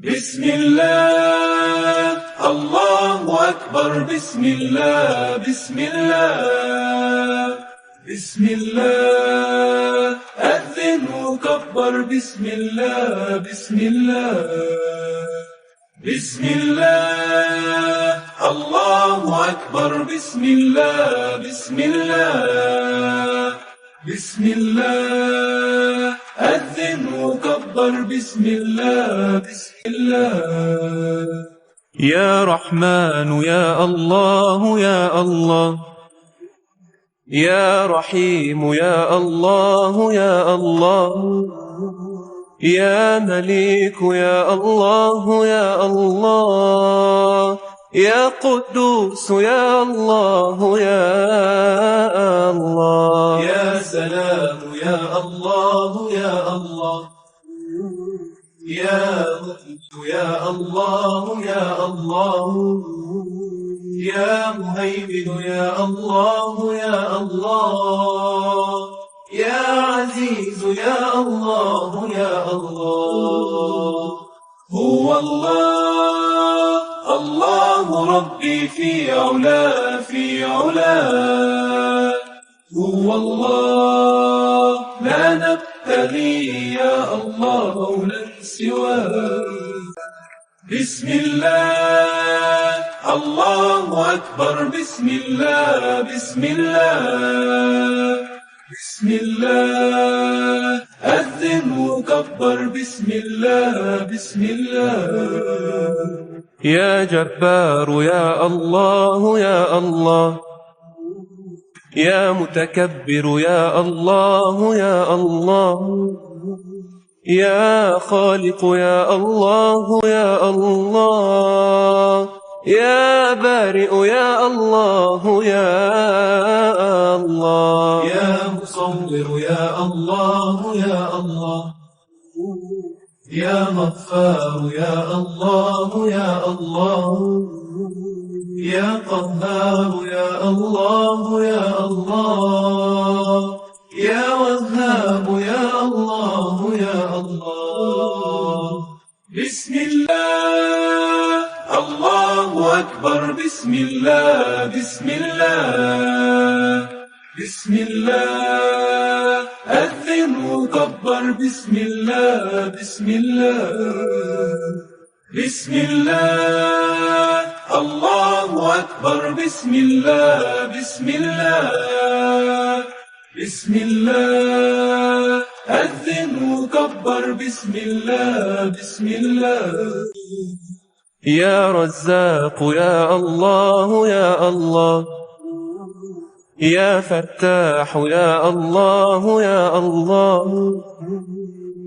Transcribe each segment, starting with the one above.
بسم الله، الله أكبر. بسم الله، بسم الله، بسم الله. أذن وكبر. بسم الله، بسم الله، بسم الله. الله أكبر. بسم الله، بسم الله، بسم الله. أذن وكبر. بسم الله، بسم الله. يا رحمن يا الله يا الله، يا رحيم يا الله يا الله، يا مليك يا الله يا الله، يا قدوس يا الله يا الله، يا سلام يا الله يا الله، يا مؤمن يا الله يا الله، يا مهيمن يا الله يا الله، يا عزيز يا الله يا الله. هو الله، الله ربي في علاه، في علاه. هو الله، لا نبتغي يا الله مولا سواه. بسم الله، الله أكبر. بسم الله، بسم الله، بسم الله. أذن وكبر. بسم الله، بسم الله. يا جبار يا الله يا الله، يا متكبر يا الله يا الله، يا خالق يا الله يا الله، يا بارئ يا الله يا الله، يا مصور يا الله يا الله، يا غفار يا الله يا الله، يا قهار يا الله يا الله، يا وهاب يا الله يا الله. بسم الله، الله أكبر. بسم الله، بسم الله، بسم الله. أذن وكبر. بسم الله، بسم الله، بسم الله. الله أكبر. بسم الله، بسم الله، بسم الله. أذن وكبر. بسم الله، بسم الله. يا رزاق يا الله يا الله، يا فتاح يا الله يا الله،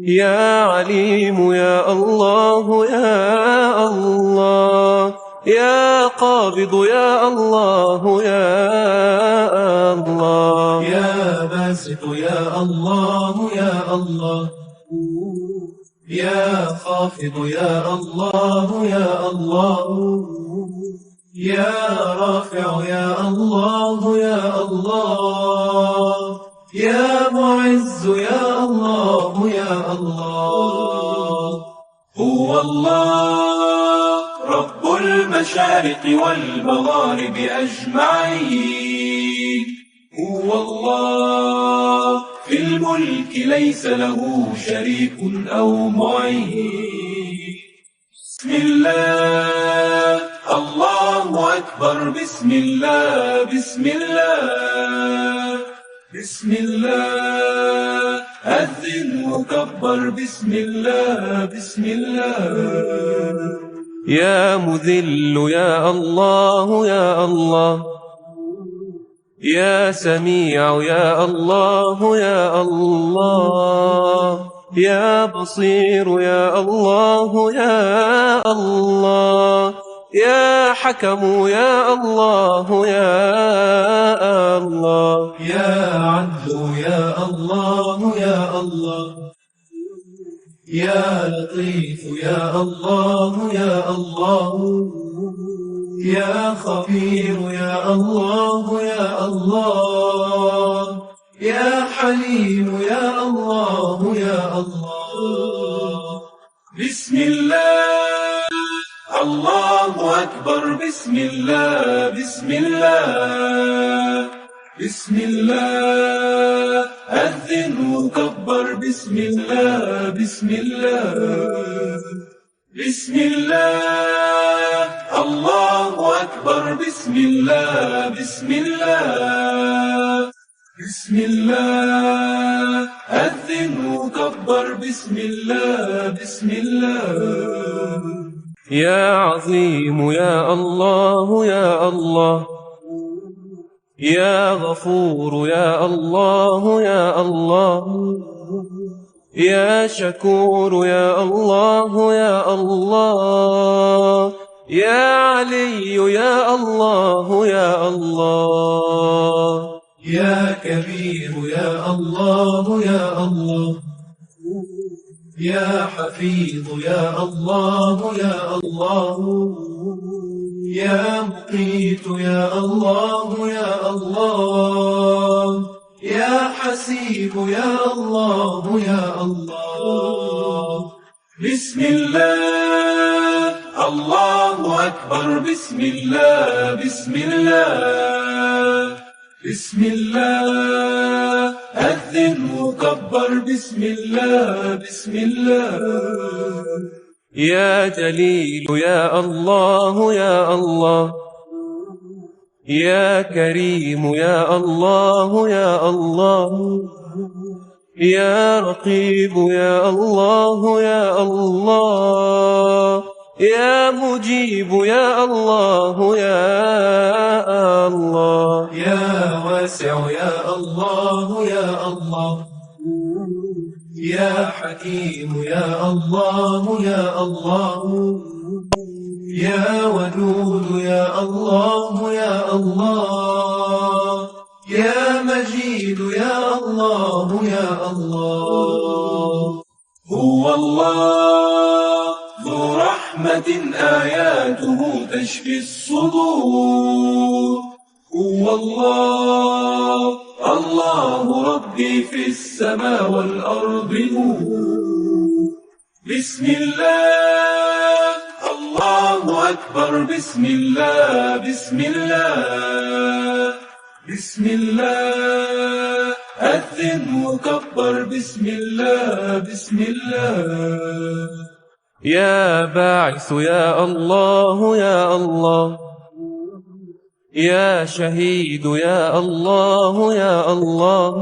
يا عليم يا الله يا الله، يا قابض يا الله يا الله، يا باسط يا الله يا الله، يا خافض يا الله يا الله، يا رافع يا الله يا الله، يا معز يا الله يا الله. هو الله، رب المشارق والمغارب أجمعين. هو الله، في الملك ليس له شريك أو معين. بسم الله، الله أكبر. بسم الله، بسم الله، بسم الله. أذن وكبر. بسم الله، بسم الله. يا مذل يا الله يا الله، يا سميع يا الله يا الله، يا بصير يا الله يا الله، يا حكم يا الله يا الله، يا عدل يا الله يا الله، يا لطيف يا الله يا الله، يا خبير يا الله يا الله، يا حليم يا الله يا الله. بسم الله، الله أكبر بسم الله بسم الله بسم الله أذن وكبر بسم الله بسم الله بسم الله الله أكبر بسم الله بسم الله بسم الله أذن وكبر بسم الله بسم الله يا عظيم يا الله يا الله يا غفور يا الله يا الله يا شكور يا الله يا الله يا علي يا الله يا الله يا كبير يا الله يا الله يا حفيظ يا الله يا الله يا مقيت يا الله يا الله يا حسيب يا الله يا الله بسم الله الله أكبر بسم الله بسم الله بسم الله أذن وكبر بسم الله بسم الله يا جليل يا الله يا الله يا كريم يا الله يا الله يا رقيب يا الله يا الله يا مجيب يا الله يا الله يا واسع يا الله يا الله يا حكيم يا الله يا الله يا ودود يا الله يا الله يا مجيد يا الله يا الله هو الله ذو رحمة آياته تشفي الصدور هو الله الله ربي في السماء والأرض نور بسم الله الله أكبر بسم الله بسم الله بسم الله أذن وكبر بسم الله بسم الله يا باعث يا الله يا الله يا شهيد يا الله يا الله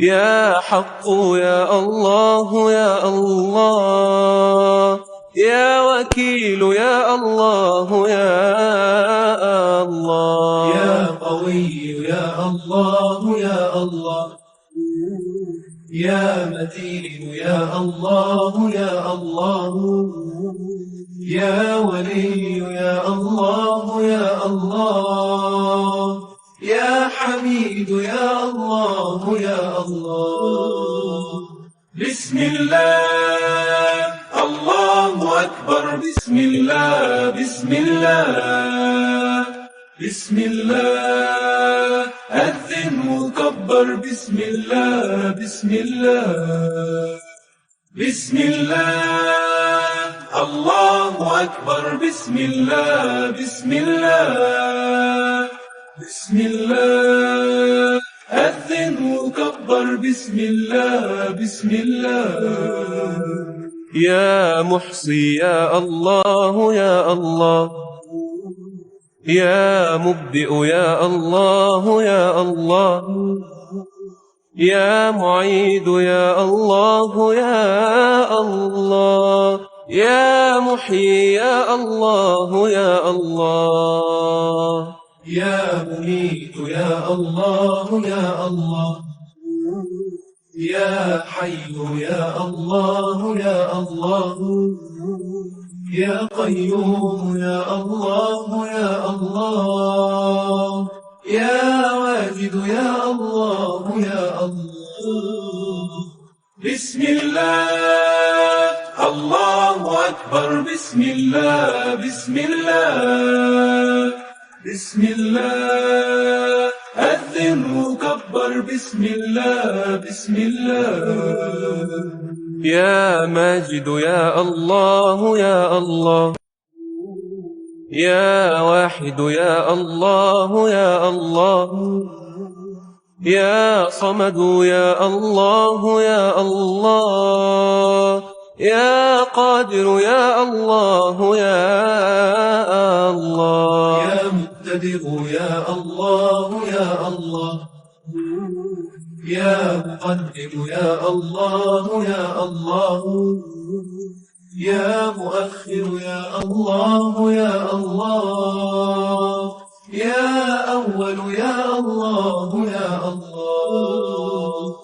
يا حق يا الله يا الله يا وكيل يا الله يا الله يا قوي يا الله يا الله يا متين يا الله يا الله يا ولي يا الله يا الله يا حميد يا الله يا الله بسم الله الله أكبر بسم الله بسم الله بسم الله أذن وكبر بسم الله بسم الله بسم الله الله أكبر بسم الله بسم الله بسم الله أذن وكبر بسم الله بسم الله يا محصي يا الله يا الله يا مبدئ يا الله يا الله يا معيد يا الله يا الله يا محيي يا الله يا الله يا مميت يا الله يا الله يا حي يا الله يا الله يا قيوم يا الله يا الله يا واجد يا الله يا الله بسم الله الله أكبر بسم الله بسم الله بسم الله أذن وكبر بسم الله بسم الله يا ماجد يا الله يا الله يا واحد يا الله يا الله، يا صمد يا الله يا الله، يا قادر يا الله يا الله. يا مقتدر يا الله يا الله، يا مقدم يا الله يا الله، يا مؤخر يا الله يا الله، يا أول يا الله يا الله.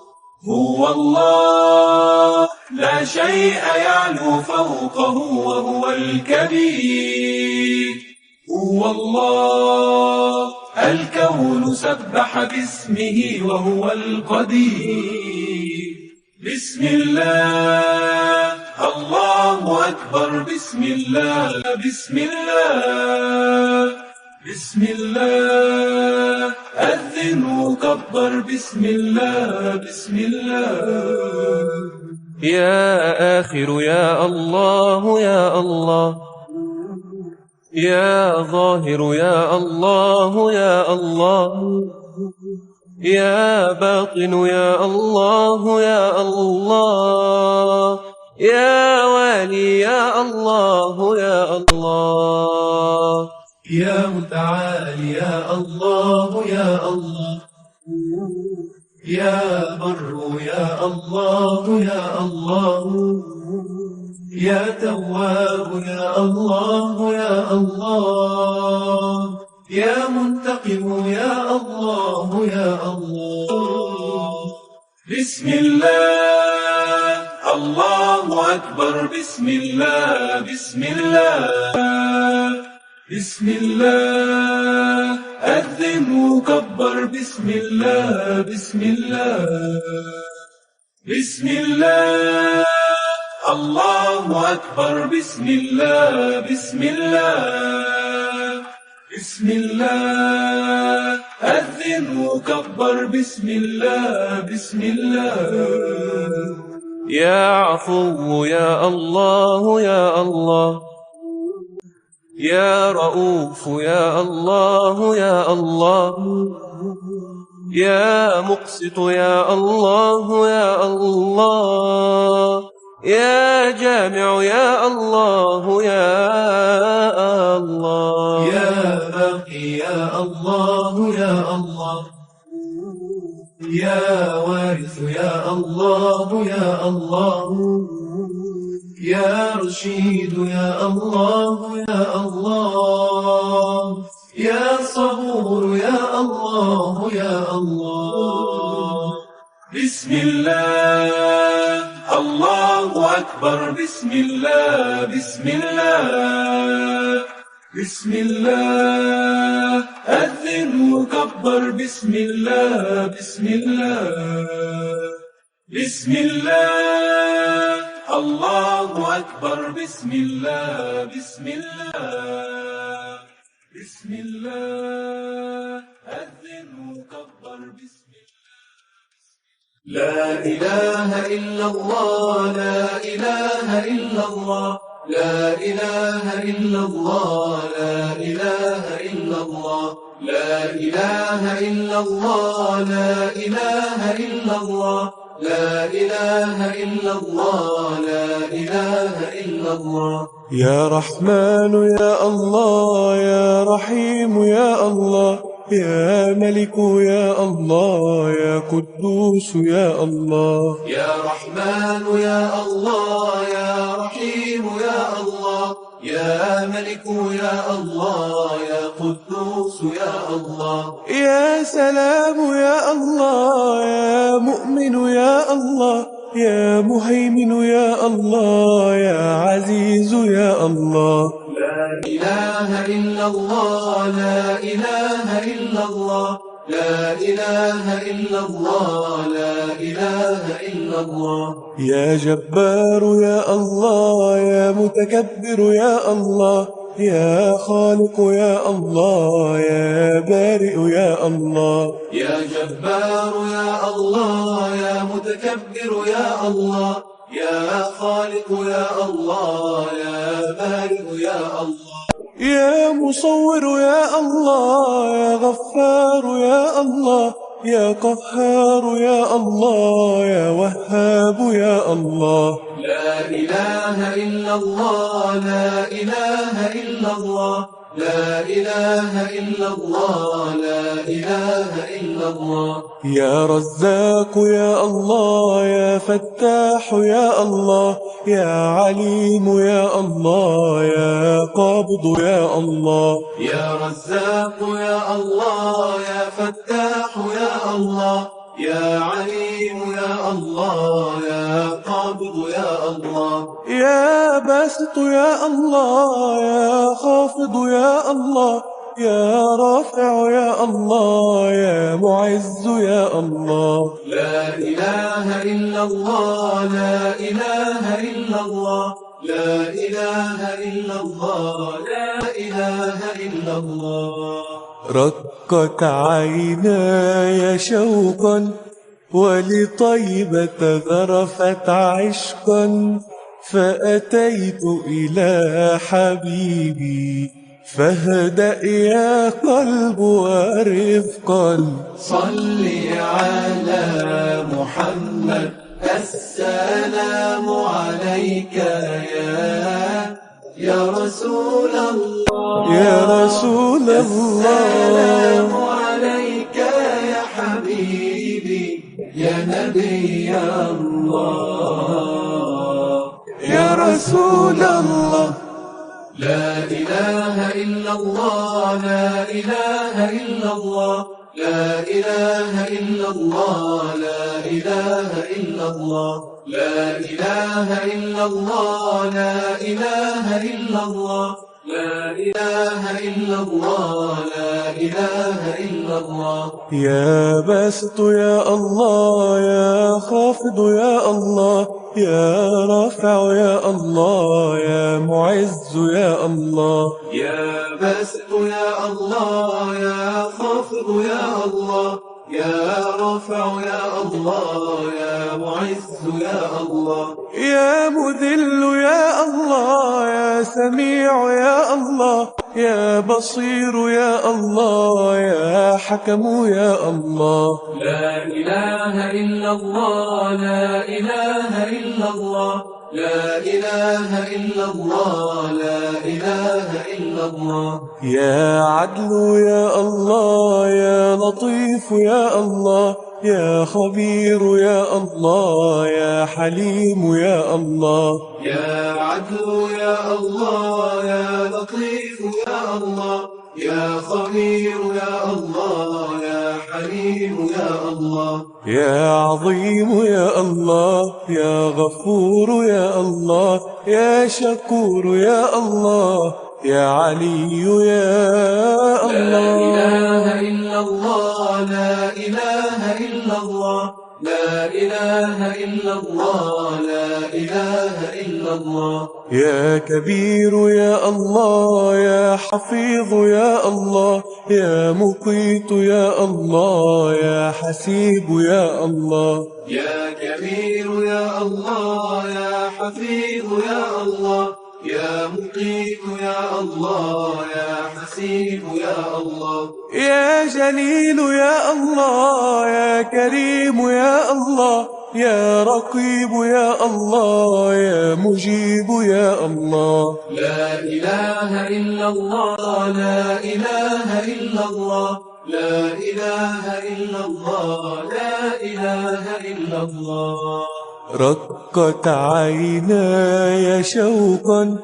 هو الله لا شيء يعلو فوقه وهو الكبير، هو الله الكون سبح باسمه وهو القدير. بسم الله الله أكبر، بسم الله بسم الله بسم الله، أذن وكبر بسم الله بسم الله. يا آخر يا الله يا الله، يا ظاهر يا الله يا الله، يا باطن يا الله يا الله، يا والي يا الله يا الله. يا متعالي يا الله يا الله، يا بر يا الله يا الله، يا تواب يا الله يا الله، يا منتقم يا الله يا الله. بسم الله الله أكبر، بسم الله بسم الله بسم الله، أذن وكبر بسم الله بسم الله بسم الله. الله أكبر، بسم الله بسم الله بسم الله، أذن وكبر بسم الله بسم الله. يا عفو يا الله يا الله، يا رؤوف يا الله يا الله، يا مقسط يا الله يا الله، يا جامع يا الله يا الله. يا باقي يا الله يا الله، يا وارث يا الله يا الله، يا رشيد يا الله يا الله، يا صبور يا الله يا الله. بسم الله الله أكبر، بسم الله بسم الله بسم الله، أذن وكبر بسم الله بسم الله بسم الله. الله أكبر، بسم الله بسم الله بسم الله، أذن وكبر بسم الله. لا إله إلا الله، لا إله إلا الله، لا إله إلا الله، لا إله إلا الله، لا إله إلا الله، لا إله إلا الله، لا إله إلا الله، لا إله إلا الله. يا رحمن يا الله، يا رحيم يا الله، يا ملك يا الله، يا قدوس يا الله. يا رحمن يا الله، يا رحيم يا الله، يا ملك يا الله، يا قدوس يا الله. يا سلام يا الله، يا مؤمن يا الله، يا مهيمن يا الله، يا عزيز يا الله. لا إله إلا الله، لا إله إلا الله، لا إله إلا الله، لا إله إلا الله. يا جبار يا الله، يا متكبر يا الله، يا خالق يا الله، يا بارئ يا الله. يا جبار يا الله، يا متكبر يا الله، يا خالق يا الله، يا بارئ يا الله. يا مصور يا الله، يا غفار يا الله، يا قهار يا الله، يا وهاب يا الله. لا إله إلا الله، لا إله إلا الله، لا إله إلا الله، لا إله إلا الله. يا رزاق يا الله، يا فتاح يا الله، يا عليم يا الله، يا قابض يا الله. يا رزاق يا الله، يا فتاح يا الله، يا عليم يا الله، يا قابض يا الله. يا باسط يا الله، يا خافض يا الله، يا رافع يا الله، يا معز يا الله. لا إله إلا الله، لا إله إلا الله، لا إله إلا الله، لا إله إلا الله. رقت عيناي شوقا ولطيبة ذرفت عشقا، فأتيت إلى حبيبي فاهدأ يا قلب ورفقا. صل على محمد، السلام عليك يا رسول الله، يا رسول السلام الله، عليك يا حبيبي يا نبي الله، يا رسول الله. لا إله إلا الله، لا إله إلا الله، لا إله إلا الله، لا إله إلا الله، لا إله إلا الله، لا إله إلا الله، لا إله إلا الله، لا إله إلا الله. يا باسط يا الله، يا خافض يا الله، يا رافع يا الله، يا معز يا الله. يا باسط يا الله، يا خافض يا الله، يا رافع يا الله، يا معز يا الله. يا مذل يا الله، يا سميع يا الله، يا بصير يا الله، يا حكم يا الله. لا إله إلا الله، لا إله إلا الله، لا إله إلا الله، لا إله إلا الله. يا عدل يا الله، يا لطيف يا الله، يا خبير يا الله، يا حليم يا الله. يا عدل يا الله، يا لطيف يا الله، يا خبير يا الله، يا حليم يا الله. يا عظيم يا الله، يا غفور يا الله، يا شكور يا الله، يا علي يا لا إله الله. إلا الله، لا إله إلا الله، لا إله إلا الله، لا إله إلا الله. يا كبير يا الله، يا حفيظ يا الله، يا مقيت يا الله، يا حسيب يا الله. يا كبير يا الله، يا حفيظ يا الله، يا مقيت يا الله، يا حسيب يا الله. يا جليل يا الله، يا كريم يا الله، يا رقيب يا الله، يا مجيب يا الله. لا إله إلا الله، لا إله إلا الله، لا إله إلا الله، لا إله إلا الله. رقت عيناي شوقا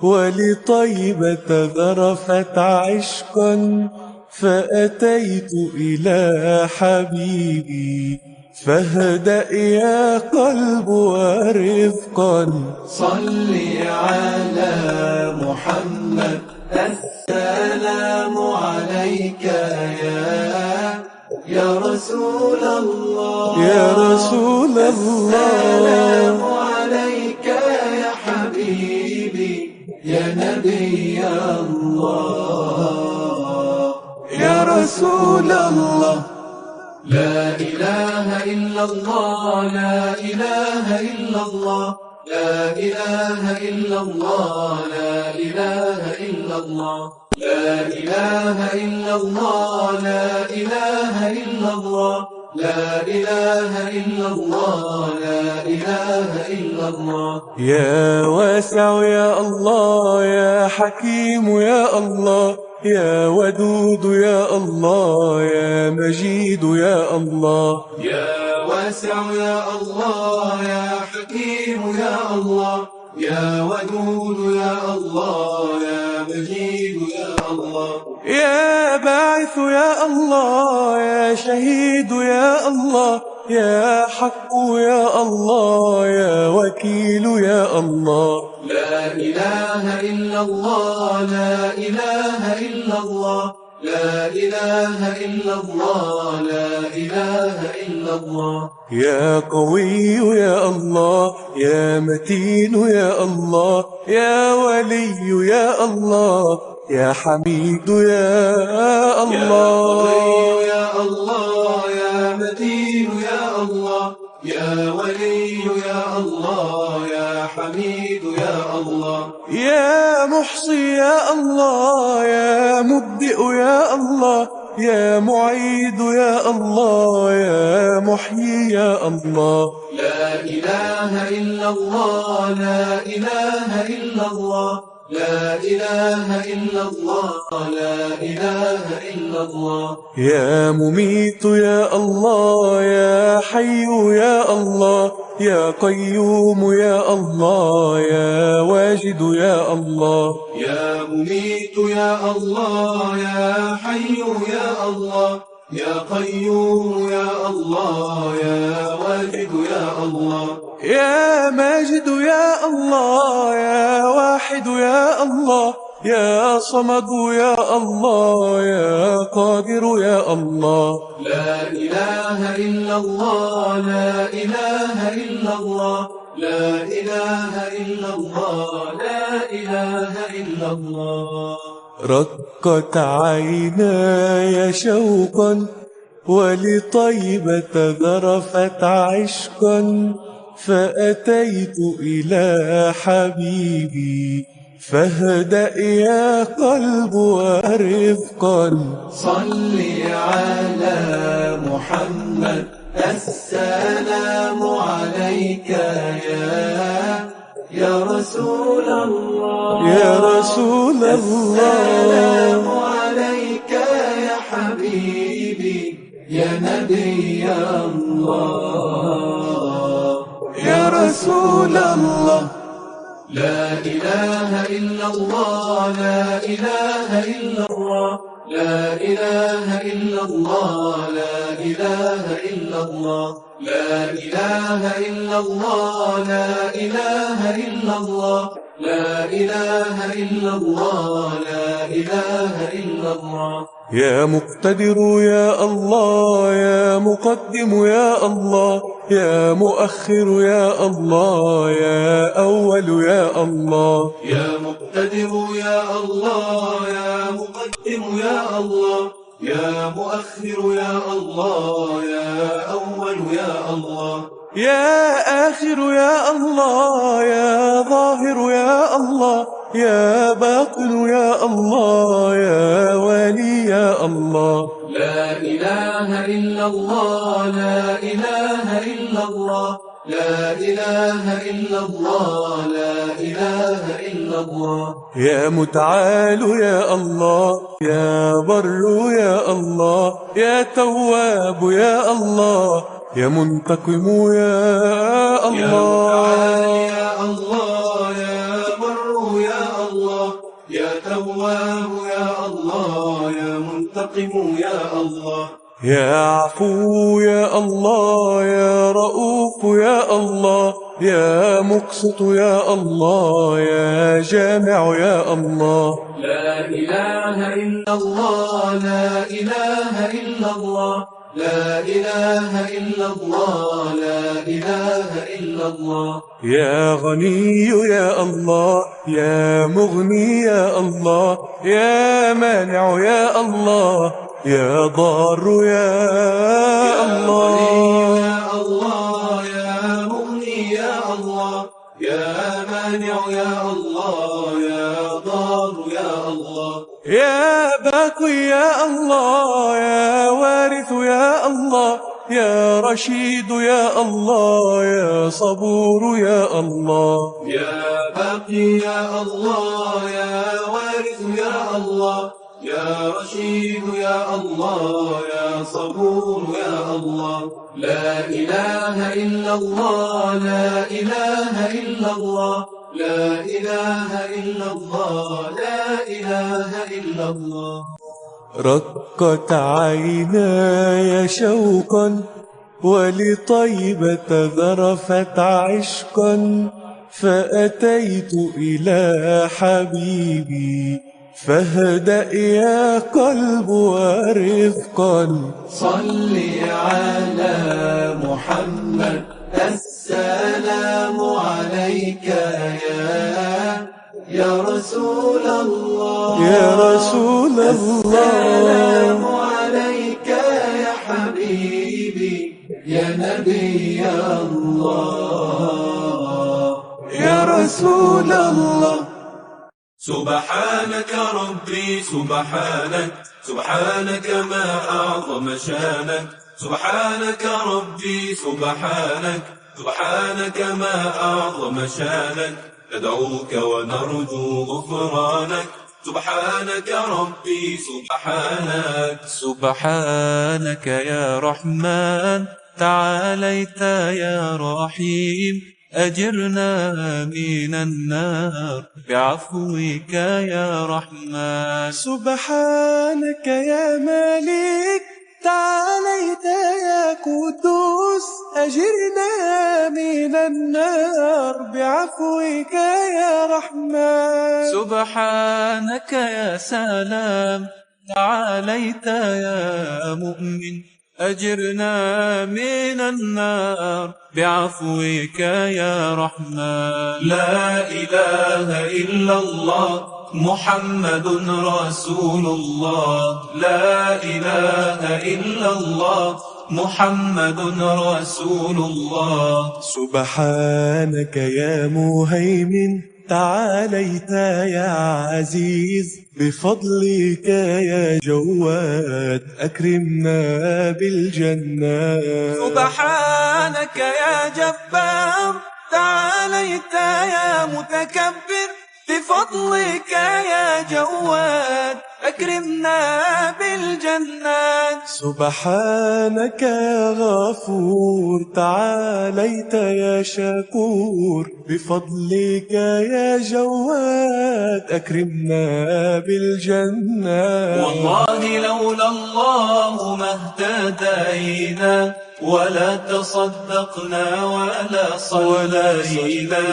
ولطيبة ذرفت عشقا، فأتيت إلى حبيبي فاهدأ يا قلب ورفقا. صل على محمد، السلام عليك يا رسول الله، يا رسول السلام الله، عليك يا حبيبي يا نبي الله، يا رسول الله. لا إله إلا الله، لا إله إلا الله، لا إله إلا الله، لا إله إلا الله لا إله إلا الله لا إله إلا الله لا إله إلا الله لا إله إلا الله يا واسع يا الله يا حكيم يا الله يا ودود يا الله يا مجيد يا الله يا واسع يا الله يا حكيم يا الله يا ودود يا الله يا مجيد يا الله يا باعث يا الله يا شهيد يا الله يا حق يا الله يا وكيل يا الله لا إله إلا الله لا إله إلا الله لا إله إلا الله لا إله إلا الله يا قوي يا الله يا متين يا الله يا ولي يا الله يا حميد يا الله يا الله يا متين يا الله يا ولي يا الله يا حميد يا الله يا محصي يا الله يا مبدئ يا الله يا معيد يا الله يا محيي يا الله لا إله إلا الله لا إله إلا الله لا إله إلا الله لا إله إلا الله يا مميت يا الله يا حي يا الله يا قيوم يا الله يا واجد يا الله يا مميت يا الله يا حي يا الله يا قيوم يا الله يا واجد يا الله يا ماجد يا الله يا واحد يا الله يا صمد يا الله يا قادر يا الله لا إله إلا الله لا إله إلا الله لا إله إلا الله لا إله إلا الله رقت عيناي شوقا ولطيبة ذرفت عشقا فأتيت إلى حبيبي فاهدأ يا قلب ورفقا صل على محمد السلام عليك يا رسول الله يا رسول السلام الله عليك يا حبيبي يا نبي الله يا رسول الله لا إله إلا الله لا إله إلا الله لا إله إلا الله لا إله إلا الله لا إله إلا الله لا إله إلا الله لا إله إلا الله لا إله إلا الله يا مقتدر يا الله يا مقدم يا الله يا مؤخر يا الله يا أول يا الله يا مقتدر يا الله يا مقدم يا الله يا مؤخر يا الله يا أول يا الله يا آخر يا الله يا ظاهر يا الله يا باطن يا الله يا ولي يا الله لا إله إلا الله لا إله إلا الله لا إله إلا الله لا إله إلا الله يا متعال يا الله يا بر يا الله يا تواب يا الله يا منتقم يا الله يا الله يا بر يا الله يا تواب يا الله يا منتقم يا الله يا عفو يا الله يا رؤوف يا الله يا مقسط يا الله يا جامع يا الله لا إله إلا الله لا إله إلا الله لا إله إلا الله لا إله إلا الله يا غني يا الله يا مغني يا الله يا مانع يا الله يا ضار يا الله يا الله يا مغني يا الله يا مانع يا الله يا ضار يا الله يا باقي يا الله، يا وارث يا الله، يا رشيد يا الله، يا صبور يا الله. يا باقي يا الله، يا وارث يا الله، يا رشيد يا الله، يا صبور يا الله. لا إله إلا الله، لا إله إلا الله، لا إله إلا الله، لا إله إلا الله. رقت عيناي شوقا ولطيبة ذرفت عشقا، فأتيت إلى حبيبي فاهدأ يا قلب ورفقا. صل على محمد، السلام عليك يا رسول الله، يا رسول السلام الله، عليك يا حبيبي يا نبي الله، يا رسول الله. سبحانك ربي سبحانك، سبحانك ما أعظم شانك، سبحانك ربي سبحانك، سبحانك ما أعظم شانك. ندعوك ونرجو غفرانك، سبحانك ربي سبحانك. سبحانك يا رحمن، تعاليت يا رحيم، أجرنا من النار بعفوك يا رحمن. سبحانك يا مالك، تعاليت يا قدوس، أجرنا من النار بعفوك يا رحمن. سبحانك يا سلام، تعاليت يا مؤمن، أجرنا من النار بعفوك يا رحمن. لا إله إلا الله، محمد رسول الله، لا إله إلا الله، محمد رسول الله. سبحانك يا مهيمن، تعاليت يا عزيز، بفضلك يا جواد أكرمنا بالجنة. سبحانك يا جبار، تعاليت يا متكبر، بفضلك يا جواد أكرمنا بالجنات. سبحانك يا غفور، تعاليت يا شكور، بفضلك يا جواد أكرمنا بالجنة. والله لولا الله ما اهتدينا، ولا تصدقنا ولا صلينا،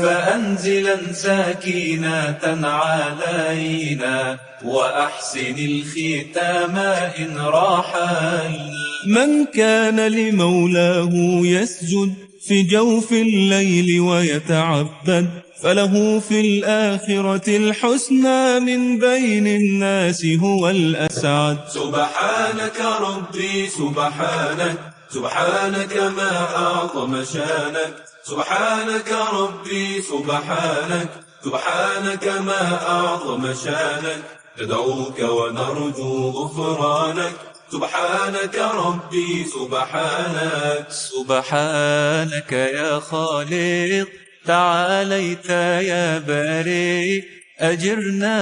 فأنزلا سكينة علينا، وأحسن الختام إن رحلنا. من كان لمولاه يسجد في جوف الليل ويتعبد، فله في الآخرة الحسنى، من بين الناس هو الأسعد. سبحانك ربي سبحانك، سبحانك ما أعظم شانك، سبحانك ربي سبحانك، سبحانك ما أعظم شانك. ندعوك ونرجو غفرانك، سبحانك ربي سبحانك. سبحانك يا خالق، تعاليت يا بارئ، أجرنا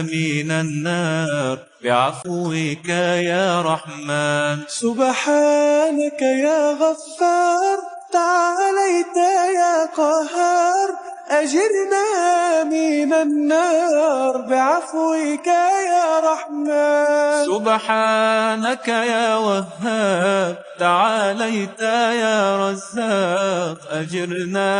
من النار بعفوك يا رحمن. سبحانك يا غفار، تعاليت يا قهار، أجرنا من النار بعفوك يا رحمن. سبحانك يا وهاب، تعاليت يا رزاق، أجرنا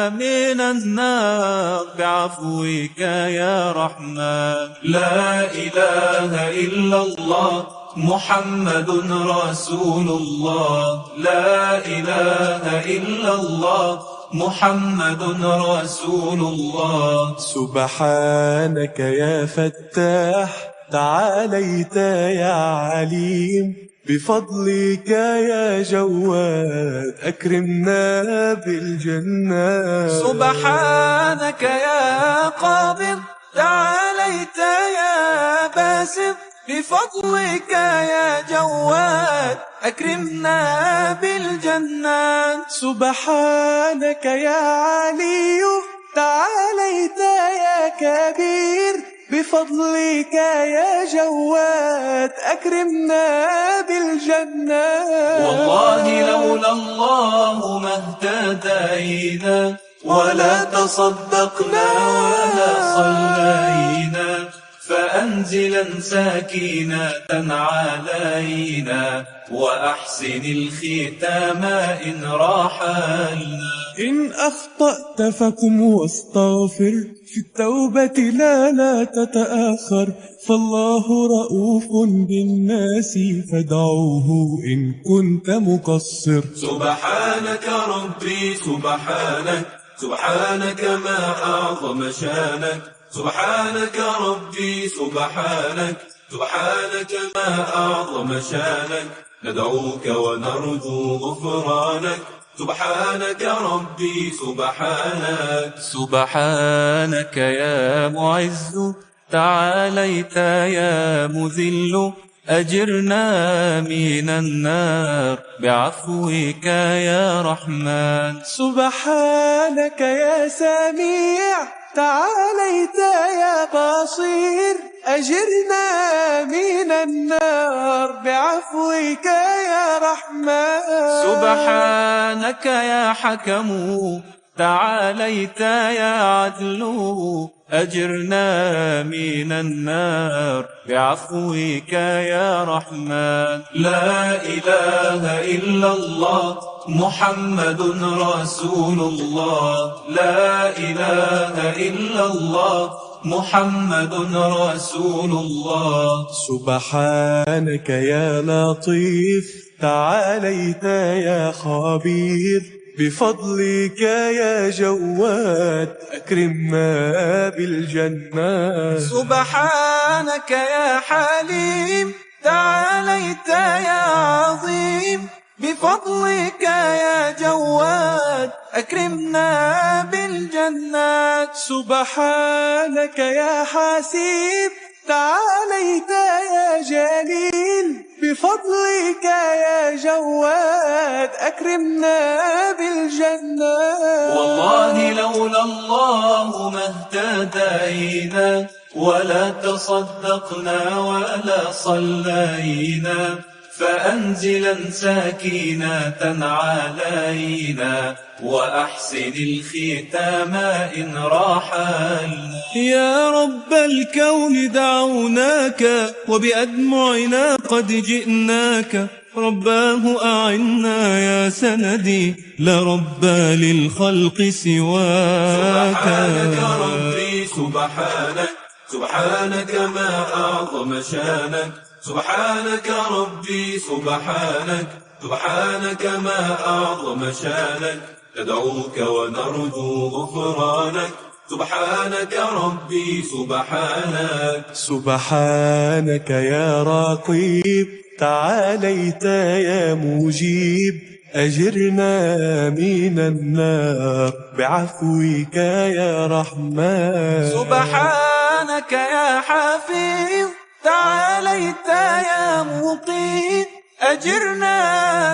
من النار بعفوك يا رحمن. لا إله إلا الله، محمد رسول الله، لا إله إلا الله، محمد رسول الله. سبحانك يا فتاح، تعاليت يا عليم، بفضلك يا جواد أكرمنا بالجنة. سبحانك يا قابض، تعاليت يا باسط بفضلك يا جواد أكرمنا بالجنات. سبحانك يا علي تعاليت يا كبير بفضلك يا جواد أكرمنا بالجنات. والله لولا الله ما اهتدينا ولا تصدقنا ولا صلينا، فأنزلا سكينة علينا وأحسن الختام إن رحلنا. إن أخطأت فقم واستغفر في التوبة لا تتأخر، فالله رؤوف بالناس فادعوه إن كنت مقصر. سبحانك ربي سبحانك، سبحانك ما أعظم شانك، سبحانك ربي سبحانك، سبحانك ما أعظم شانك، ندعوك ونرجو غفرانك، سبحانك ربي سبحانك. سبحانك يا معز تعاليت يا مذل أجرنا من النار بعفوك يا رحمن. سبحانك يا سميع تعاليت يا بصير أجرنا من النار بعفوك يا رحمن. سبحانك يا حكم تعاليت يا عدل أجرنا من النار بعفوك يا رحمن. لا إله إلا الله محمد رسول الله، لا إله إلا الله محمد رسول الله. سبحانك يا لطيف تعاليت يا خبير بفضلك يا جواد أكرمنا بالجنات. سبحانك يا حليم تعاليت يا عظيم بفضلك يا جواد أكرمنا بالجنات. سبحانك يا حسيب تعاليت يا جليل بفضلك يا جواد أكرمنا بالجنات. والله لولا الله ما اهتدينا ولا تصدقنا ولا صلينا، فأنزلا سكينة علينا وأحسن الختام إن رحلنا. يا رب الكون دعوناك وبأدمعنا قد جئناك، رباه أعنا يا سندي لا رب للخلق سواك. سبحانك ربي سبحانك، سبحانك ما أعظم شانك، سبحانك ربي سبحانك، سبحانك ما أعظم شانك، ندعوك ونرجو غفرانك، سبحانك ربي سبحانك. سبحانك يا رقيب تعاليت يا مجيب أجرنا من النار بعفوك يا رحمن. سبحانك يا حفيظ تعاليت يا مقيم أجرنا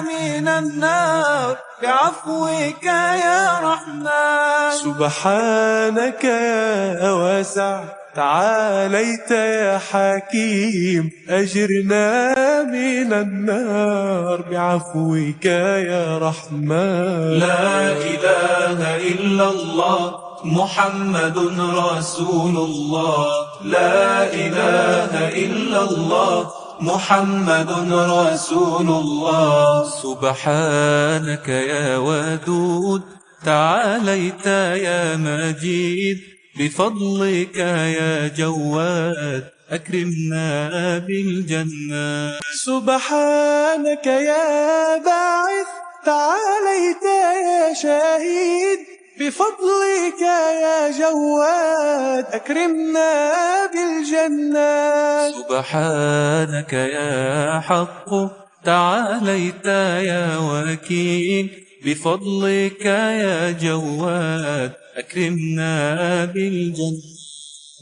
من النار بعفوك يا رحمن. سبحانك يا واسع تعاليت يا حكيم أجرنا من النار بعفوك يا رحمن. لا إله إلا الله محمد رسول الله، لا إله إلا الله محمد رسول الله. سبحانك يا ودود تعاليت يا مجيد بفضلك يا جواد أكرمنا بالجنات. سبحانك يا باعث تعاليت يا شهيد بفضلك يا جواد أكرمنا بالجنات. سبحانك يا حق تعاليت يا وكيل بفضلك يا جواد أكرمنا بالجنة.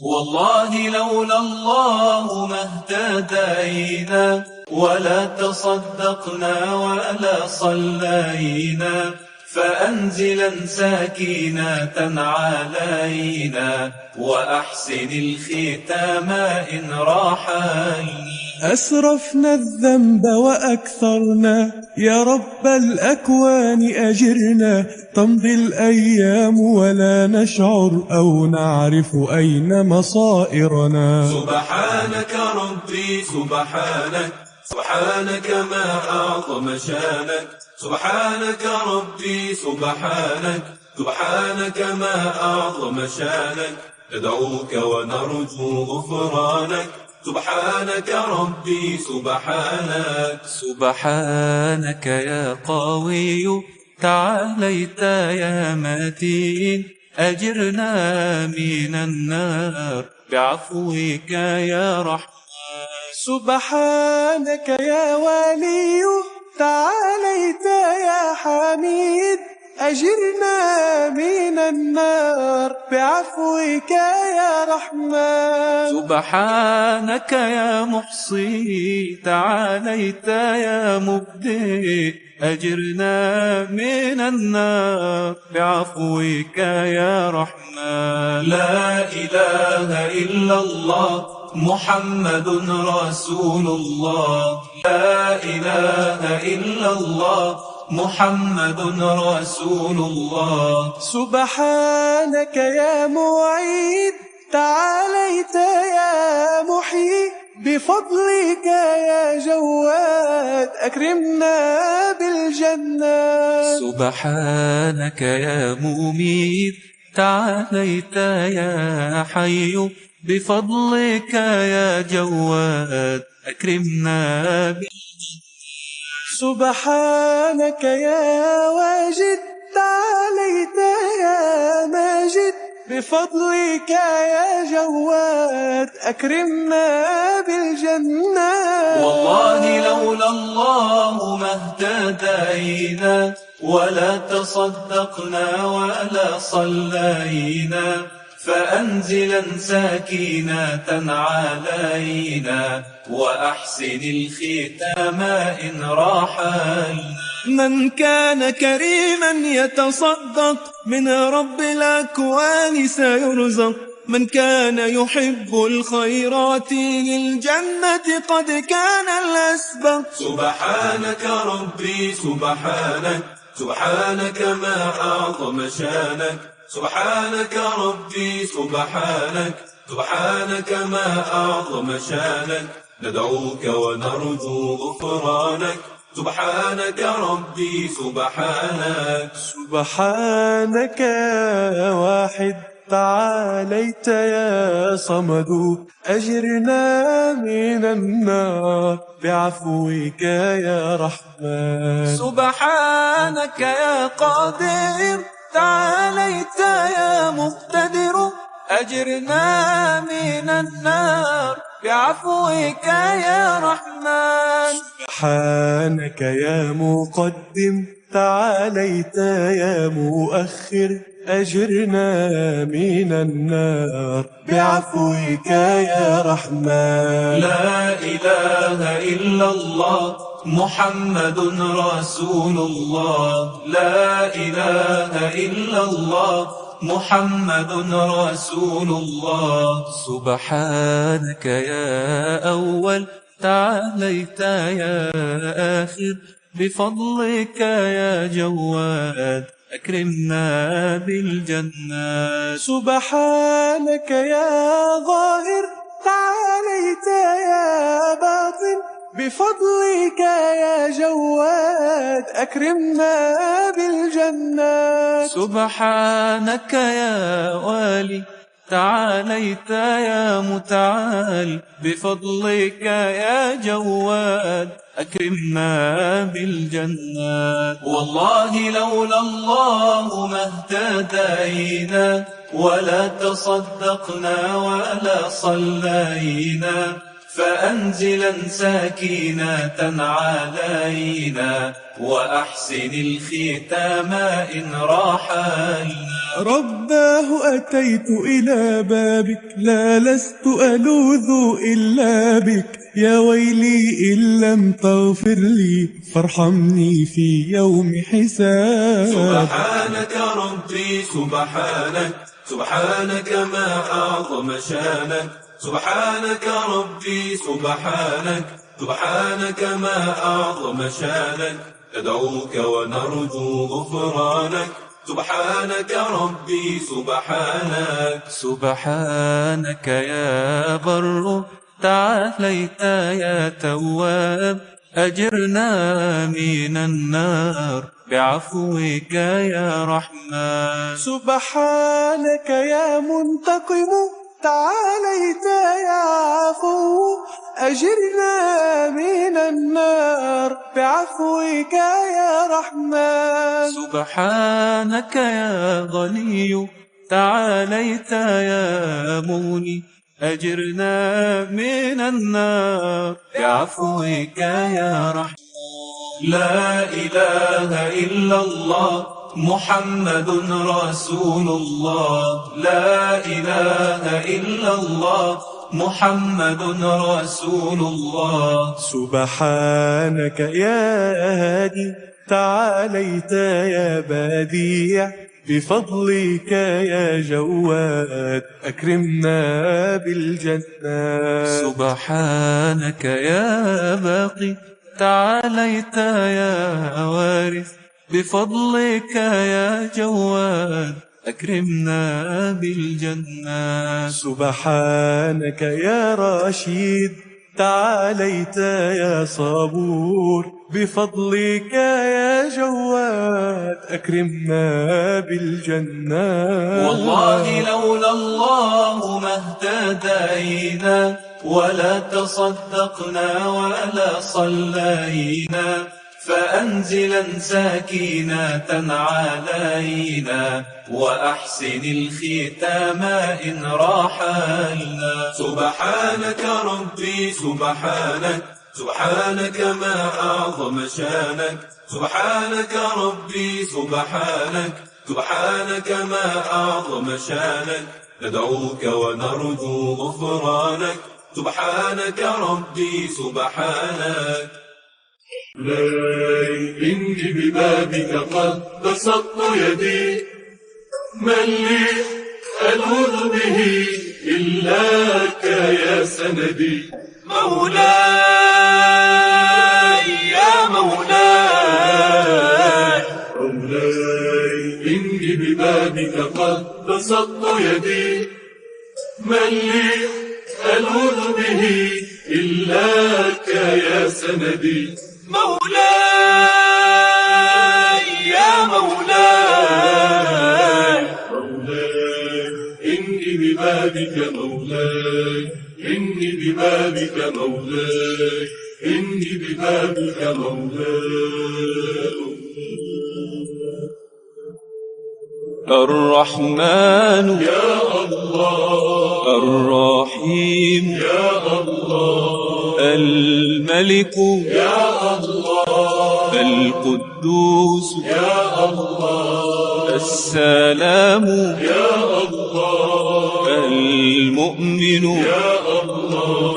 والله لولا الله ما اهتدينا ولا تصدقنا ولا صلينا، فأنزلا سكينة علينا وأحسن الختام إن رحلنا. أسرفنا الذنب وأكثرنا، يا رب الأكوان أجرنا. تمضي الأيام ولا نشعر أو نعرف أين مصائرنا. سبحانك ربي سبحانك، سبحانك ما أعظم شانك. سبحانك ربي سبحانك، سبحانك ما أعظم شانك. ندعوك ونرجو غفرانك. سبحانك ربي سبحانك. سبحانك يا قوي تعاليت يا متين، أجرنا من النار بعفوك يا رحمن. سبحانك يا ولي تعاليت يا حميد، أجرنا من النار بعفوك يا رحمن. سبحانك يا محصي تعاليت يا مبدئ، أجرنا من النار بعفوك يا رحمن. لا إله إلا الله محمد رسول الله. لا إله إلا الله محمد رسول الله. سبحانك يا معيد تعاليت يا محيي، بفضلك يا جواد أكرمنا بالجنة. سبحانك يا مميت تعاليت يا حي، بفضلك يا جواد أكرمنا بالجنة. سبحانك يا واجد تعاليت يا ماجد، بفضلك يا جواد أكرمنا بالجنة. والله لولا الله ما اهتدينا ولا تصدقنا ولا صلينا، فأنزلا سكينة علينا وأحسن الختام إن رحلنا. من كان كريما يتصدق من رب الأكوان سيرزق، من كان يحب الخيرات للجنة قد كان الأسبق. سبحانك ربي سبحانك، سبحانك ما أعظم شانك. سبحانك ربي سبحانك، سبحانك ما أعظم شانك. ندعوك ونرجو غفرانك. سبحانك ربي سبحانك. سبحانك يا واحد تعاليت يا صمد، أجرنا من النار بعفوك يا رحمن. سبحانك يا قادر تعاليت يا مقتدر، أجرنا من النار بعفوك يا رحمن. سبحانك يا مقدم تعاليت يا مؤخر، أجرنا من النار بعفوك يا رحمن. لا إله إلا الله محمد رسول الله. لا إله إلا الله محمد رسول الله. سبحانك يا أول تعاليت يا آخر، بفضلك يا جواد أكرمنا بالجنة. سبحانك يا ظاهر تعاليت يا باطن، بفضلك يا جواد أكرمنا بالجنة. سبحانك يا والي تعاليت يا متعال، بفضلك يا جواد أكرمنا بالجنات. والله لولا الله ما اهتدينا ولا تصدقنا ولا صلينا، فأنزلا سكينة علينا وأحسن الختام إن رحلنا. رباه أتيت إلى بابك، لا لست ألوذ إلا بك. يا ويلي إن لم تغفر لي، فارحمني في يوم حساب. سبحانك ربي سبحانك، سبحانك ما أعظم شانك. سبحانك ربي سبحانك، سبحانك ما أعظم شانك. ندعوك ونرجو غفرانك. سبحانك ربي سبحانك. سبحانك يا بر تعاليت يا تواب، أجرنا من النار بعفوك يا رحمن. سبحانك يا منتقم تعاليت يا عفو، أجرنا من النار بعفوك يا رحمن. سبحانك يا غني تعاليت يا مغني، أجرنا من النار بعفوك يا رحمن. لا إله إلا الله محمد رسول الله. لا إله إلا الله محمد رسول الله. سبحانك يا هادي تعاليت يا بديع، بفضلك يا جواد أكرمنا بالجنة. سبحانك يا باقي تعاليت يا وارث، بفضلك يا جواد أكرمنا بالجنة. سبحانك يا رشيد تعاليت يا صبور، بفضلك يا جواد أكرمنا بالجنة. والله لولا الله ما اهتدينا، ولا تصدقنا ولا صلينا. فأنزلا سكينة علينا، وأحسن الختام إن رحلنا. سبحانك ربي سبحانك، سبحانك ما أعظم شانك. سبحانك ربي سبحانك، سبحانك ما أعظم شانك. ندعوك ونرجو غفرانك. سبحانك ربي سبحانك. إني ببابك قد بسطت يدي، من لي ألوذ به إلاك يا سندي. مولاي يا مولاي، مولاي إني ببابك قد بسطت يدي، من لي ألوذ به إلاك يا سندي. مولاي يا مولاي، مولاي إني ببابك مولاي، إني ببابك مولاي، إني ببابك مولاي. الرحمن يا الله، الرحيم يا الله، الملك يا الله، القدوس يا الله، السلام يا الله، المؤمن يا الله،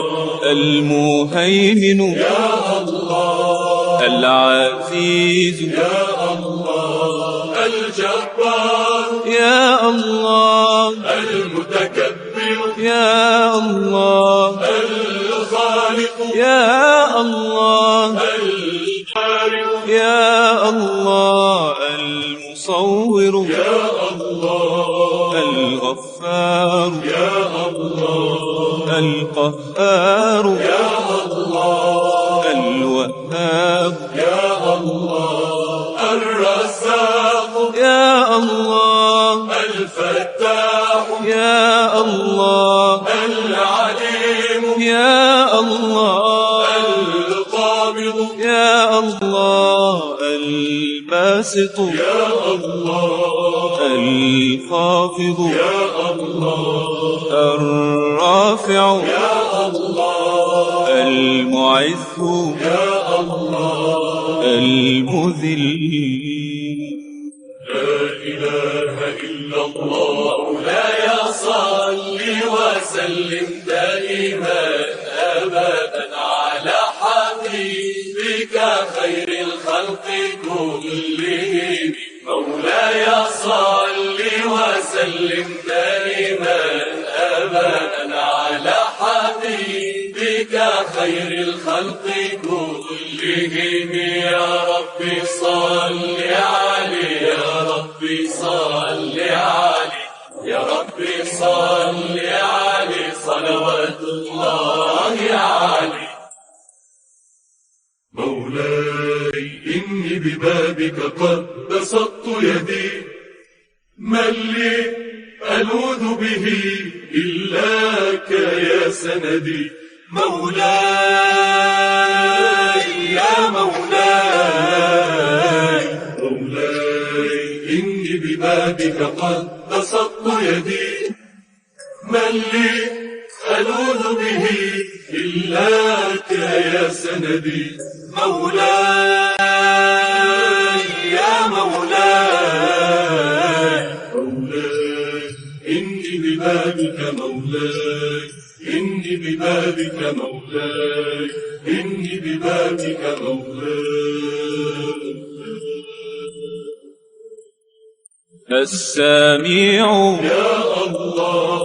المهيمن يا الله، العزيز يا الله، الجبار يا الله، المتكبر يا الله، الخالق يا الله، الحارق يا الله، المصور يا الله، الغفار يا الله، القهار يا الله، الوهاب يا الله، الرزاق يا الله، الفتاح يا الله، العليم يا الله، القابض يا الله، الباسط يا الله، الخافض يا الله، الرافع يا الله، المعز يا الله. المذل. لا إله إلا الله وسلم دائما أبدا على حبيبك خير الخلق كلهم. مولاي صل وسلم دائما أبدا على حبيبك خير الخلق كلهم. يا ربي صل عليه، يا ربي صل عليه، يا ربي صل عليه صلوات الله عليه. مولاي إني ببابك قد بسطت يدي، من لي ألوذ به إلاك يا سندي. مولاي يا مولاي، مولاي إني ببابك قد بسطت يدي، من لي ألوذ به إلاك يا سندي. مولاي يا مولاي، مولاي إني ببابك مولاي، إني ببابك مولاي، إني ببابك مولاي. السميع يا الله،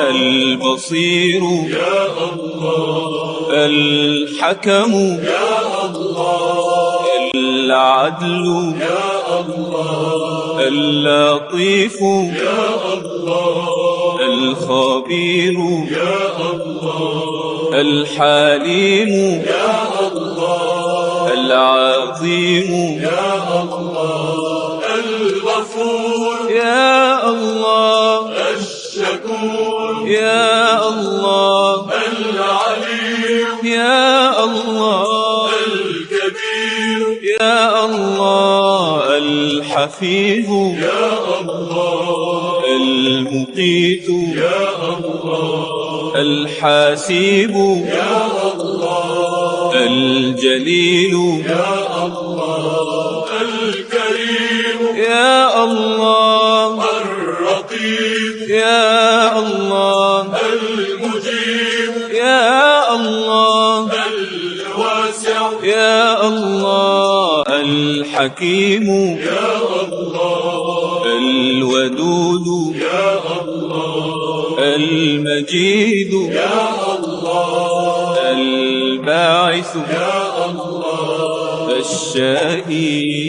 البصير يا الله، الحكم يا الله، العدل يا الله، اللطيف يا الله، الخبير يا الله، الحليم يا الله، العظيم يا الله، الغفور يا الله، الشكور يا الله، العليم يا الله، الكبير يا الله، الحفيظ يا الله، المقيت يا الله، الحاسب يا الله، الجليل يا الله، الكريم يا الله، الرقيب يا الله، المجيب يا الله، الواسع يا الله، الحكيم يا الله، الودود يا الله، المجيد يا الله، الباعث يا الله. الشهيد.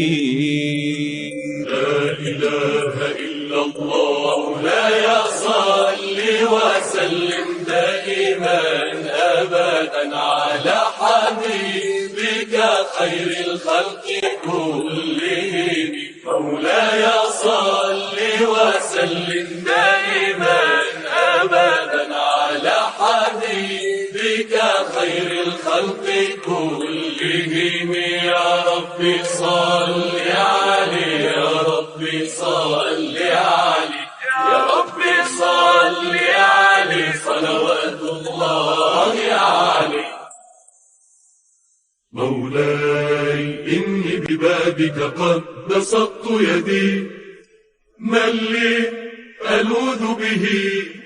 لا إله إلا الله، مولاي صل وسلم دائما أبدا على حبيبك خير الخلق كلهم. مولاي صل وسلم دائما أبدا على حبيبك خير الخلق كلهم. يا ربي صل عليه، يا ربي صل عليه، يا ربي صل عليه صلوات الله عليه. مولاي إني ببابك قد بسطت يدي، من لي ألوذ به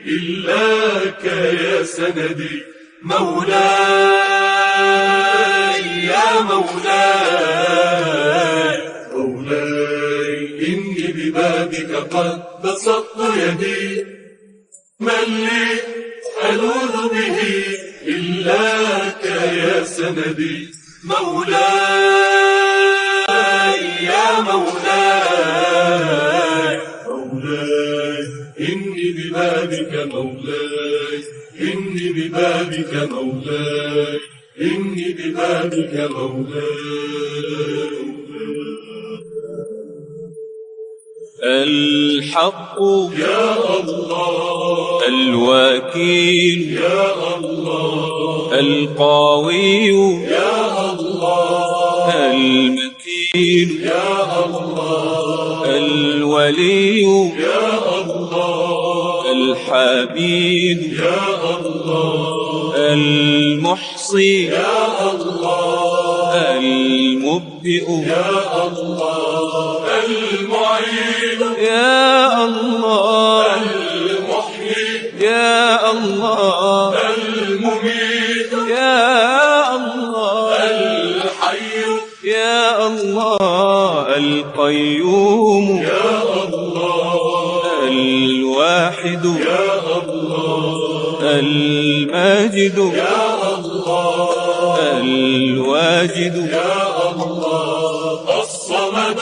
إلاك يا سندي. مولاي يا مولاي، مولاي إني ببابك قد بسطت يدي، من لي ألوذ به إلاك يا سندي. مولاي يا مولاي، مولاي إني ببابك مولاي، إني ببابك مولاي، إني ببابك مولاي. الحق يا الله، الوكيل يا الله، القوي يا الله، المتين يا الله، الولي يا الله، الحميد يا الله، المحصي يا الله، المبدئ يا الله، المعين يا الله، المحيي يا الله، المميت يا الله الحي يا الله القيوم يا الله الواحد يا الله الماجد يا الله الواجد يا الله الصمد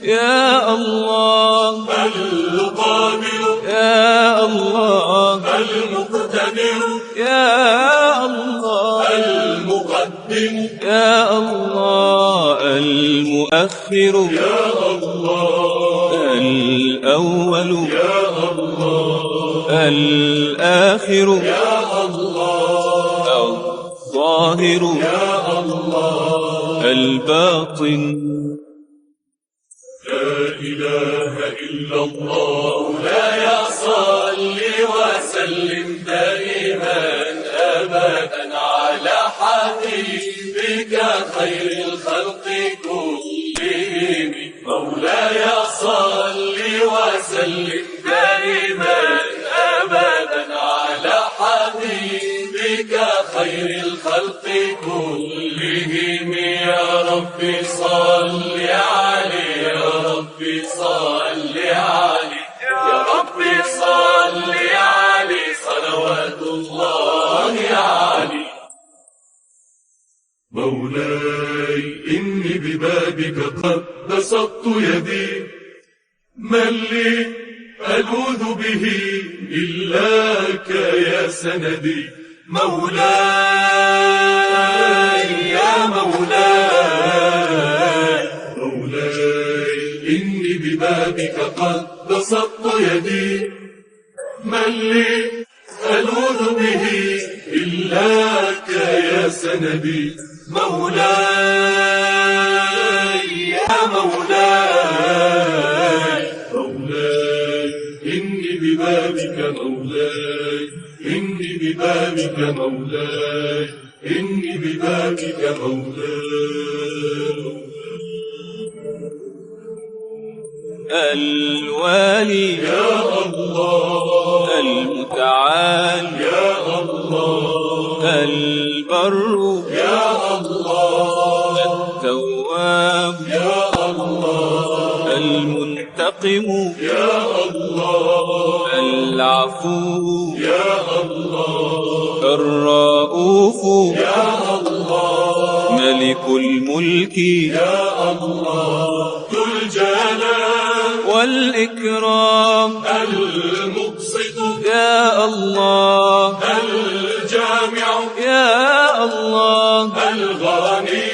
يا الله القادر يا الله المقتدر يا الله المقدم يا الله المؤخر يا الله الأول يا الله الآخر يا الله الظاهر يا الله الباطن لا إله إلا الله لا يصلي وسلم دائما أبدا على حبيبك خير الخلق كلهم مولاي صل وسلم دائما أبدا على حبيبك خير الخلق كلهم يا رب صل عليه يا رب صل عليه يا رب صل عليه صلوات الله عليه مولاي إني ببابك قد بسطت يدي من لي ألوذ به إلاك يا سندي مولاي يا مولاي مولاي إني ببابك قد بسطت يدي من لي ألوذ به إلاك يا سندي مولاي يا مولاي مولاي إني ببابك مولاي إني ببابك مولاي إني ببابك مولاي الوالي يا الله المتعال يا الله البر يا الله التواب يا الله المنتقم يا الله العفو يا الله الرؤوف يا الله ملك الملك يا الله ذو الجلال والإكرام المقسط يا الله الجامع يا الله الغني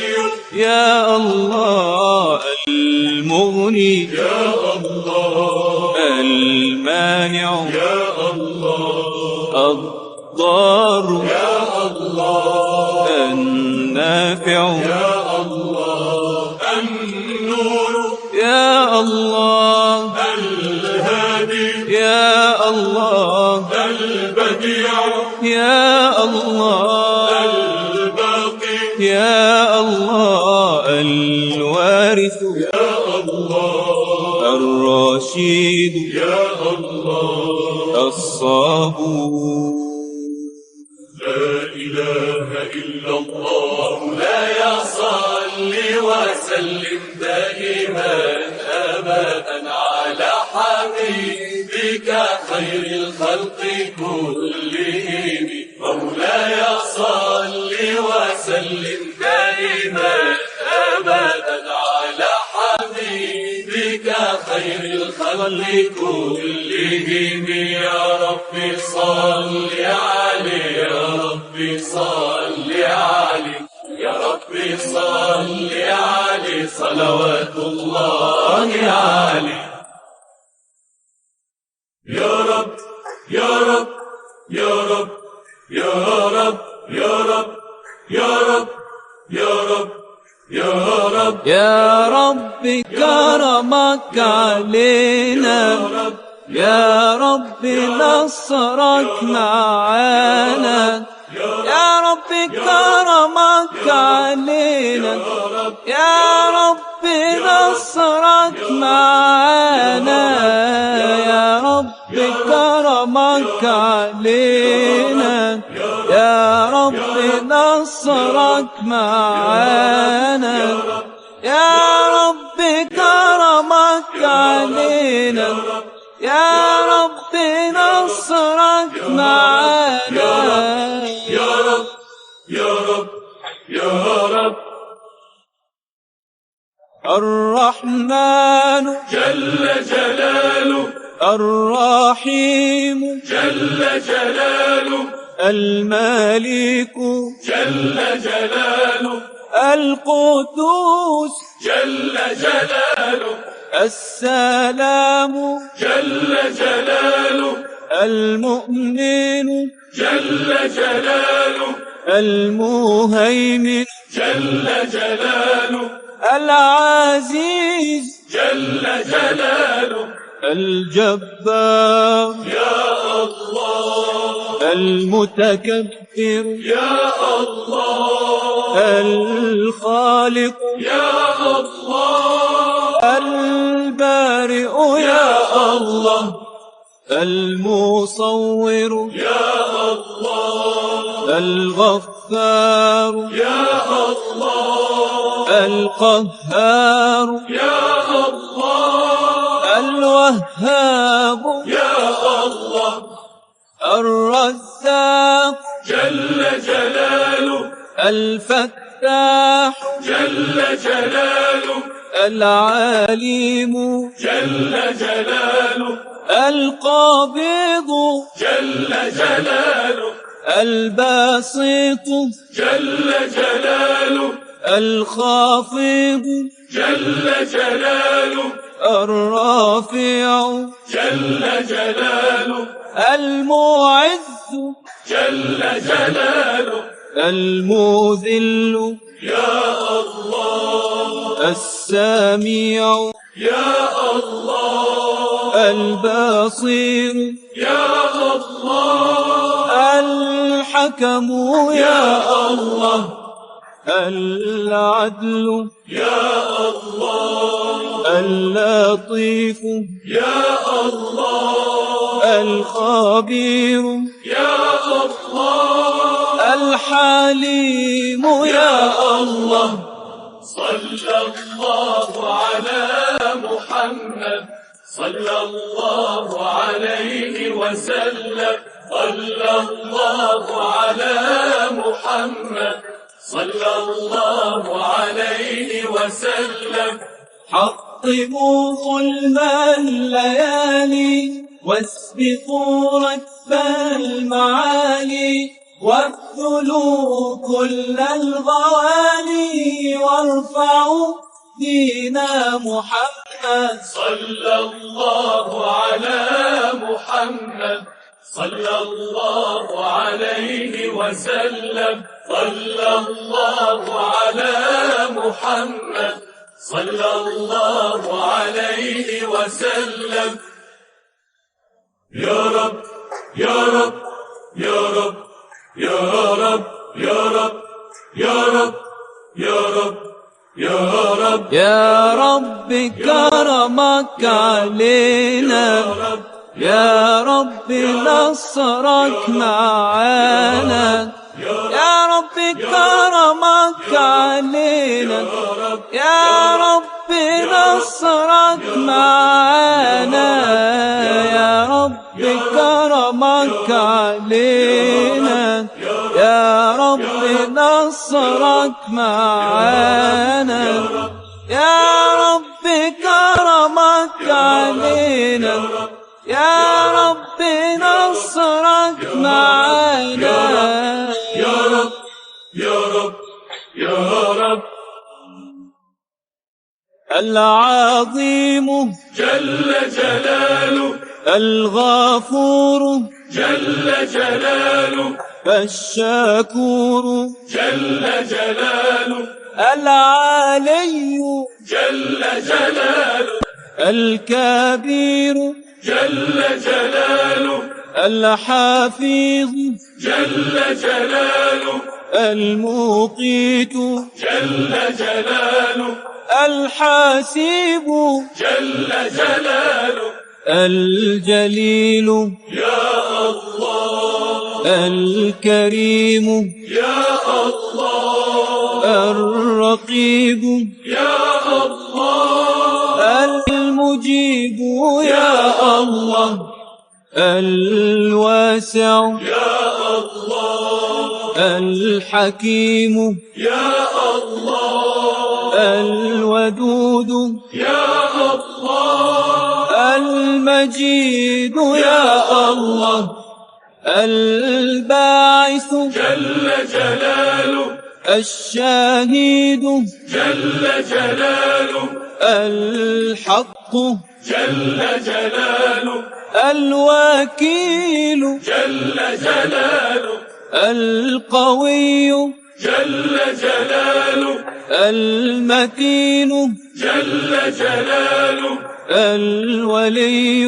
يا الله المغني يا الله المانع يا الله الضار يا الله النافع يا الله النور يا الله الهادي يا الله البديع يا الله الباقي يا الله الوارث يا الله الرشيد يا الله الصبور لا إله إلا الله لا يصل وسلم دائما أبدا على حبيبك خير الخلق كلهم مولاي صل وسلم دائما أبدا على حبيبك خير الخلق كلهم يا رب صل عليه يا رب صل عليه يا رب صل عليه صلوات الله عليه يا رب يا رب يا رب يا رب يا رب يا رب يا رب يا رب يا رب كرمك علينا يا رب نصرك معانا يا رب كرمك علينا يا رب نصرك معانا يا رب كرمك علينا يا يا رب نصرك معانا، يا رب كرمك علينا، يا رب نصرك معانا. يا رب يا رب يا رب. الرحمن جل جلاله، الرحيم جل جلاله، الملك جل جلاله، القدوس جل جلاله، السلام جل جلاله، المؤمن جل جلاله، المهيمن جل جلاله، العزيز جل جلاله. الجبار يا الله المتكبر يا الله الخالق يا الله البارئ يا الله المصور يا الله الغفار يا الله القهار يا الله الوهاب يا الله الرزاق جل جلاله الفتاح جل جلاله العليم جل جلاله القابض جل جلاله الباسط جل جلاله الخافض جل جلاله الرافع جل جلاله المعز جل جلاله المذل يا الله السميع يا الله البصير يا الله الحكم يا الله العدل يا الله اللطيف يا الله الخبير يا الله الحليم يا الله. صلى الله على محمد صلى الله عليه وسلم. صلى الله على محمد صلى الله عليه وسلم. حطموا ظلم الليالي واسبقوا ركب المعالي وابذلوا كل الغوالي وارفعوا دين محمد. صلى الله على محمد صلى الله عليه وسلم. صلى الله على محمد صلى الله عليه وسلم. يا رب يا رب يا رب يا رب يا رب يا رب يا رب يا رب يا رب كرمك علينا، يا رب نصرك معانا، يا رب كرمك علينا، يا رب نصرك معانا، يا رب كرمك علينا، يا رب نصرك معانا، يا رب كرمك علينا، يا رب نصرك معانا. يا رب يا رب يا رب. العظيم جل جلاله الغفور جل جلاله الشكور جل جلاله العلي جل جلاله الكبير جل جلاله الحفيظ جل جلاله المقيت جل جلاله الحاسب جل جلاله الجليل يا الله الكريم يا الله الرقيب يا الله المجيب يا الله الواسع يا الله الحكيم يا الله الودود يا الله المجيد يا الله الباعث جل جلاله الشاهد جل جلاله الحق جل جلاله الوكيل جل جلاله القوي جل جلاله المتين جل جلاله الولي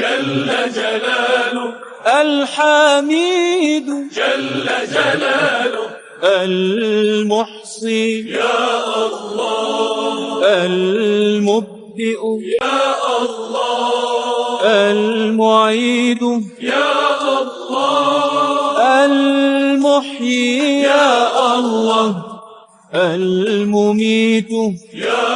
جل جلاله الحميد جل جلاله المحصي يا الله المبدئ يا الله المعيد يا الله المحيي يا الله المميت يا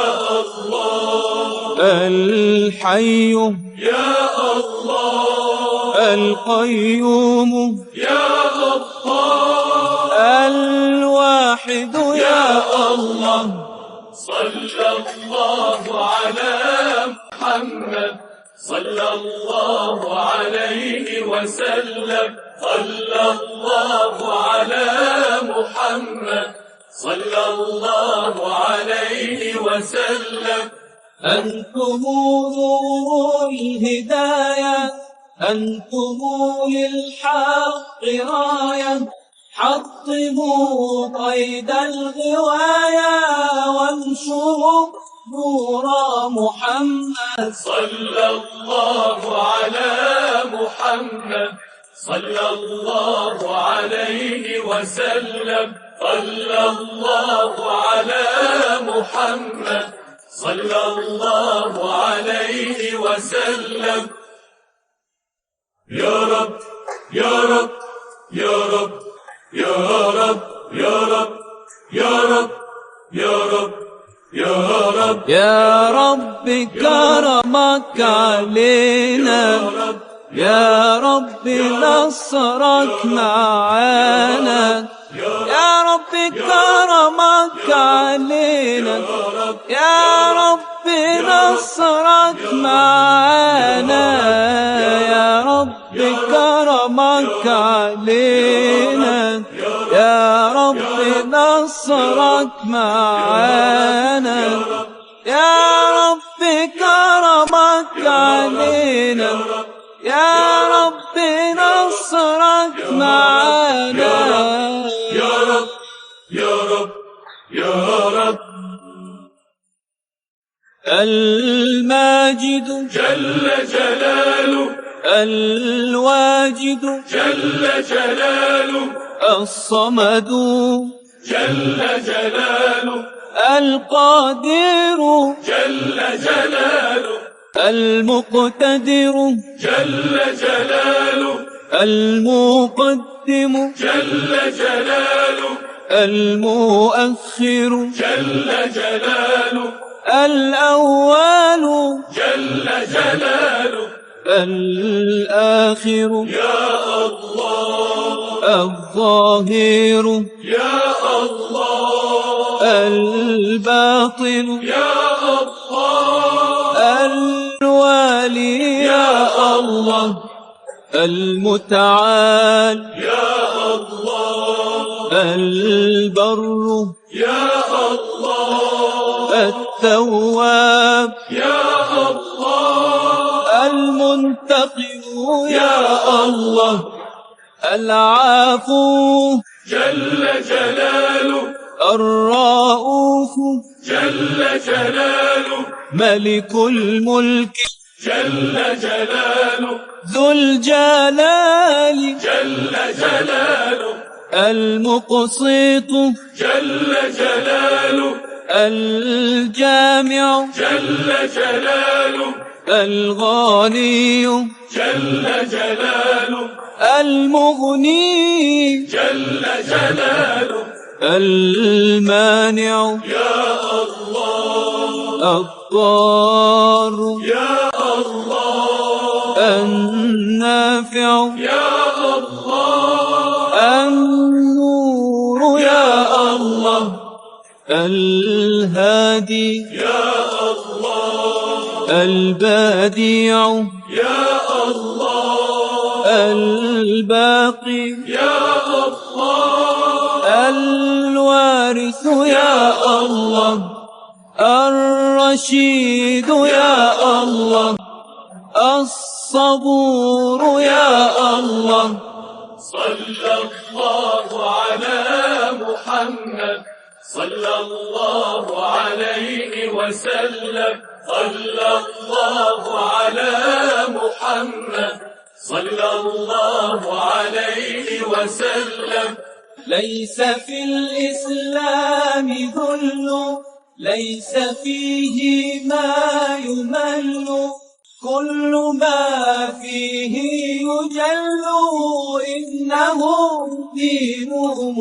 الله الحي يا الله القيوم يا الله الواحد يا الله صلى الله على محمد صلى الله عليه وسلم صلى الله على محمد صلى الله عليه وسلم أنتم نور الهداية أنتم للحق راية حطموا قيد الغواية وانشروا نور محمد صلى الله على محمد صلى الله عليه وسلم صلى الله على محمد صلى الله عليه وسلم يا رب يا رب يا رب يا رب يا رب يا رب يا رب يا رب يا رب كرمك علينا يا رب نصرك معانا يا رب كرمك علينا يا رب نصرك معانا يا رب كرمك علينا يا رب نصرك معانا يا رب كرمك علينا يا رب نصرك معانا يا رب يا رب يا رب الماجد جل جلاله الواجد جل جلاله الصمد جل جلاله القادر جل جلاله المقتدر جل جلاله المقدم جل جلاله المؤخر جل جلاله الأول جل جلاله الآخر يا الله الظاهر يا الله الباطن يا الله الوالي يا الله المتعال يا الله البر يا الله التواب يا الله المنتقم يا الله العفو جل جلاله الرؤوف جل جلاله ملك الملك جل جلاله ذو الجلال جل جلاله المقسط جل جلاله الجامع جل جلاله الغني جل جلاله المغني جل جلاله، المانع يا الله، الضار يا الله، النافع يا الله، النور يا الله، الهادي يا الله، البديع يا الله، الباقي يا الله، الوارث يا الله، الرشيد يا الله، الصبور يا الله. صلى الله على محمد، صلى الله عليه وسلم، صلى الله على محمد، صلى الله عليه وسلم. ليس في الإسلام ذل، ليس فيه ما يمل، كل ما فيه يجل، إنه دين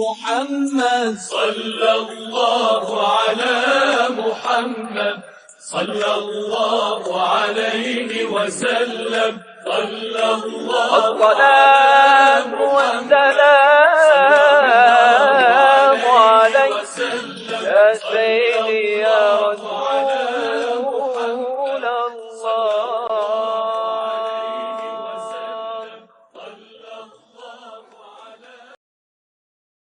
محمد. صلى الله على محمد، صلى الله عليه وسلم، صلى الله الصلاة والسلام عليك يا سيدي يا رسول